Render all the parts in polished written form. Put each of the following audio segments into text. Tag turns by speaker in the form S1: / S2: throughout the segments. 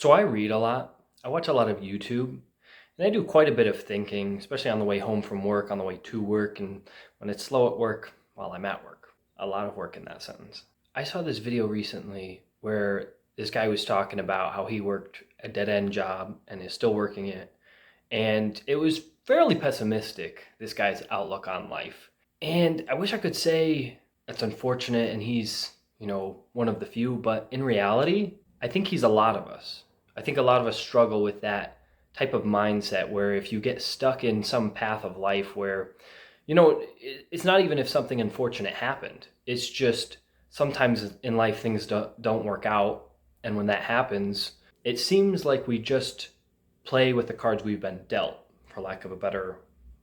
S1: So I read a lot. I watch a lot of YouTube, and I do quite a bit of thinking, especially on the way home from work, on the way to work, and when it's slow at work while I'm at work. A lot of work in that sentence. I saw this video recently where this guy was talking about how he worked a dead-end job and is still working it. And it was fairly pessimistic, this guy's outlook on life. And I wish I could say it's unfortunate and he's, one of the few, but in reality, I think he's a lot of us. I think a lot of us struggle with that type of mindset where if you get stuck in some path of life where, it's not even if something unfortunate happened. It's just sometimes in life things don't work out. And when that happens, it seems like we just play with the cards we've been dealt, for lack of a better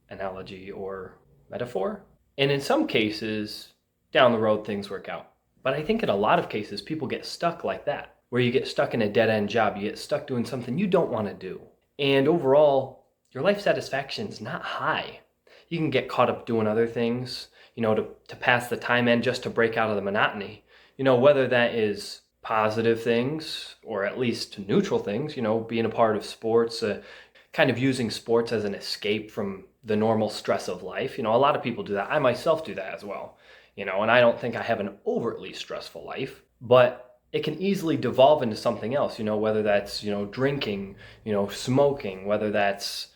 S1: analogy or metaphor. And in some cases, down the road, things work out. But I think in a lot of cases, people get stuck like that, where you get stuck in a dead-end job, you get stuck doing something you don't want to do. And overall, your life satisfaction is not high. You can get caught up doing other things, to pass the time and just to break out of the monotony. Whether that is positive things or at least neutral things, being a part of sports, kind of using sports as an escape from the normal stress of life. A lot of people do that. I myself do that as well, and I don't think I have an overtly stressful life, but it can easily devolve into something else, whether that's, drinking, smoking, whether that's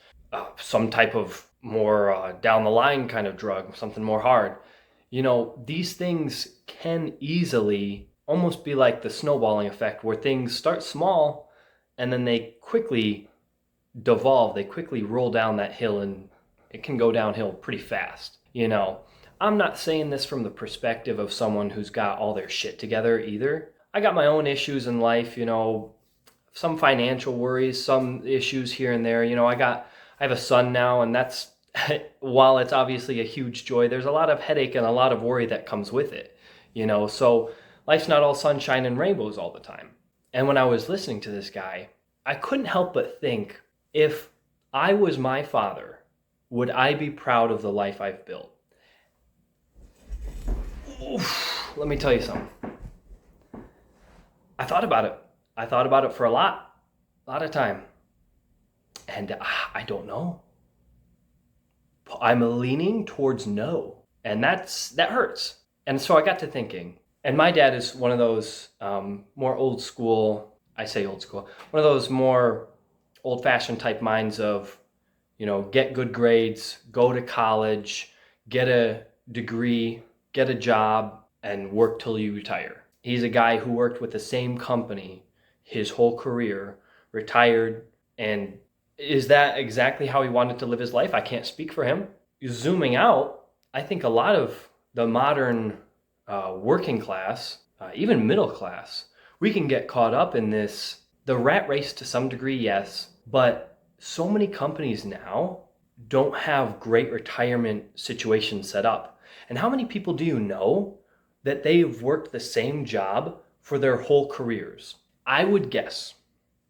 S1: some type of more down the line kind of drug, something more hard. These things can easily almost be like the snowballing effect where things start small and then they quickly devolve, they quickly roll down that hill and it can go downhill pretty fast. I'm not saying this from the perspective of someone who's got all their shit together either. I got my own issues in life, some financial worries, some issues here and there. I have a son now, and that's, while it's obviously a huge joy, there's a lot of headache and a lot of worry that comes with it, so life's not all sunshine and rainbows all the time. And when I was listening to this guy, I couldn't help but think, if I was my father, would I be proud of the life I've built? Oof, let me tell you something. I thought about it. I thought about it for a lot of time. And I don't know. I'm leaning towards no. And that hurts. And so I got to thinking, and my dad is one of those more old school, I say old school, one of those more old-fashioned type minds of, get good grades, go to college, get a degree, get a job, and work till you retire. He's a guy who worked with the same company his whole career, retired, and is that exactly how he wanted to live his life? I can't speak for him. Zooming out, I think a lot of the modern working class, even middle class, we can get caught up in the rat race to some degree, yes, but so many companies now don't have great retirement situations set up. And how many people do you know that they've worked the same job for their whole careers? I would guess,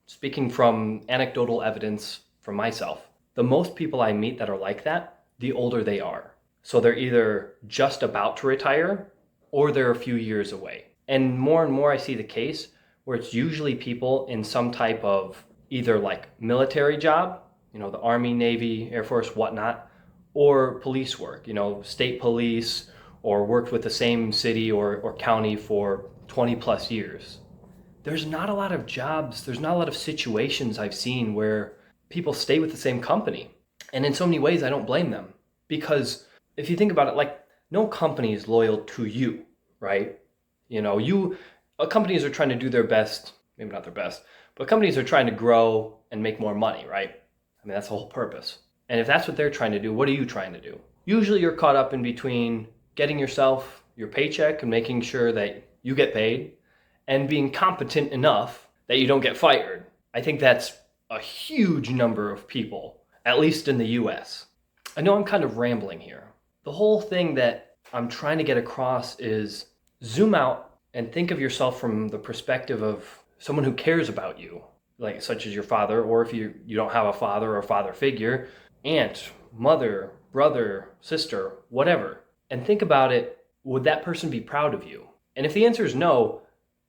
S1: speaking from anecdotal evidence from myself, the most people I meet that are like that, the older they are. So they're either just about to retire or they're a few years away. And more I see the case where it's usually people in some type of either like military job, the Army, Navy, Air Force, whatnot, or police work, state police, or worked with the same city or county for 20 plus years. There's not a lot of jobs, there's not a lot of situations I've seen where people stay with the same company. And in so many ways, I don't blame them. Because if you think about it, like, no company is loyal to you, right? Companies are trying to do their best, maybe not their best, but companies are trying to grow and make more money, right? That's the whole purpose. And if that's what they're trying to do, what are you trying to do? Usually you're caught up in between getting yourself your paycheck and making sure that you get paid and being competent enough that you don't get fired. I think that's a huge number of people, at least in the US. I know I'm kind of rambling here. The whole thing that I'm trying to get across is zoom out and think of yourself from the perspective of someone who cares about you, like such as your father, or if you don't have a father or father figure, aunt, mother, brother, sister, whatever. And think about it, would that person be proud of you? And if the answer is no,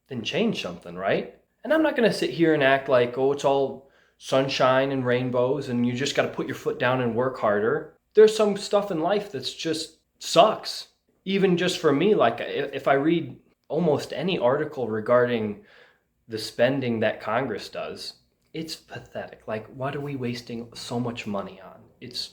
S1: then change something, right? And I'm not going to sit here and act like, oh, it's all sunshine and rainbows and you just got to put your foot down and work harder. There's some stuff in life that's just sucks. Even just for me, like if I read almost any article regarding the spending that Congress does, it's pathetic. Like, what are we wasting so much money on? It's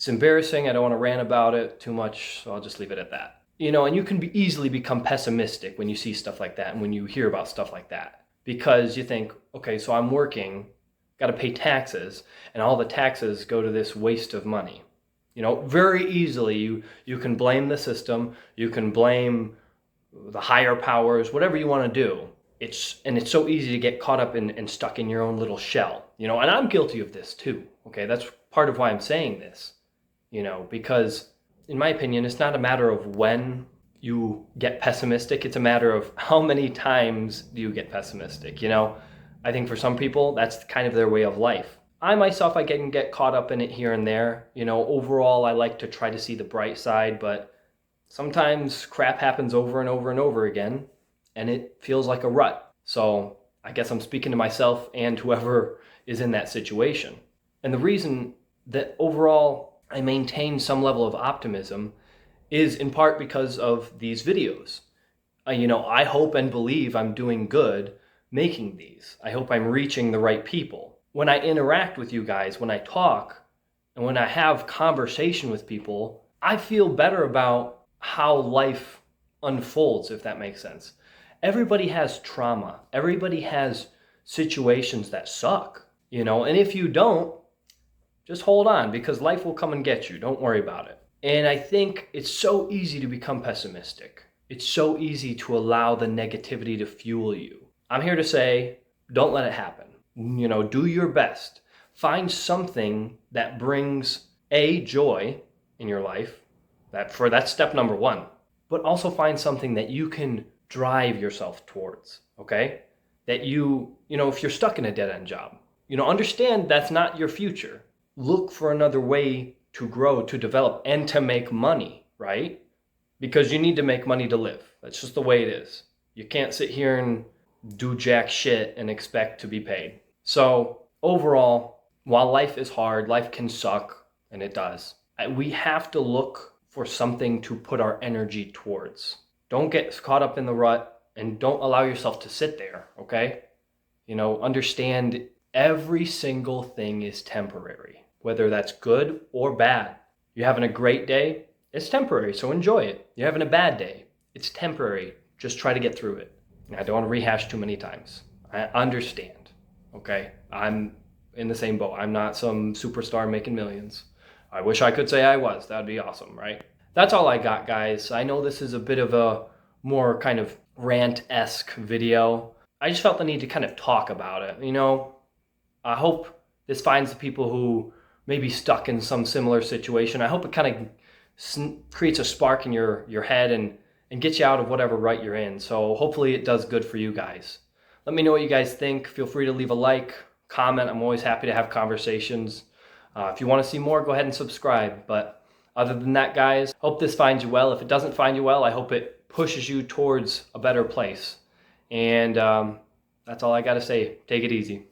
S1: embarrassing. I don't want to rant about it too much, so I'll just leave it at that. And you can easily become pessimistic when you see stuff like that and when you hear about stuff like that. Because you think, okay, so I'm working, got to pay taxes, and all the taxes go to this waste of money. Very easily you can blame the system, you can blame the higher powers, whatever you want to do. It's so easy to get caught up and stuck in your own little shell, and I'm guilty of this too. Okay, that's part of why I'm saying this, because in my opinion, it's not a matter of when you get pessimistic, it's a matter of how many times do you get pessimistic. I think for some people, that's kind of their way of life. I myself, I can get caught up in it here and there. Overall, I like to try to see the bright side, but sometimes crap happens over and over and over again, and it feels like a rut. So I guess I'm speaking to myself and whoever is in that situation. And the reason that overall I maintain some level of optimism is in part because of these videos. I hope and believe I'm doing good making these. I hope I'm reaching the right people. When I interact with you guys, when I talk, and when I have conversation with people, I feel better about how life unfolds, if that makes sense. Everybody has trauma. Everybody has situations that suck, and if you don't, just hold on, because life will come and get you. Don't worry about it. And I think it's so easy to become pessimistic. It's so easy to allow the negativity to fuel you. I'm here to say, don't let it happen. Do your best. Find something that brings joy in your life. That's step number one. But also find something that you can drive yourself towards, okay? That if you're stuck in a dead-end job, understand that's not your future. Look for another way to grow, to develop, and to make money, right? Because you need to make money to live. That's just the way it is. You can't sit here and do jack shit and expect to be paid. So overall, while life is hard, life can suck, and it does. We have to look for something to put our energy towards. Don't get caught up in the rut, and don't allow yourself to sit there, okay? Understand every single thing is temporary, whether that's good or bad. You're having a great day, it's temporary, so enjoy it. You're having a bad day, it's temporary. Just try to get through it. I don't want to rehash too many times. I understand, okay? I'm in the same boat. I'm not some superstar making millions. I wish I could say I was. That'd be awesome, right? That's all I got, guys. I know this is a bit of a more kind of rant-esque video. I just felt the need to kind of talk about it, I hope this finds the people who may be stuck in some similar situation. I hope it kind of creates a spark in your head and gets you out of whatever rut you're in. So hopefully it does good for you guys. Let me know what you guys think. Feel free to leave a like, comment. I'm always happy to have conversations. If you want to see more, go ahead and subscribe. But other than that, guys, hope this finds you well. If it doesn't find you well, I hope it pushes you towards a better place. And that's all I got to say. Take it easy.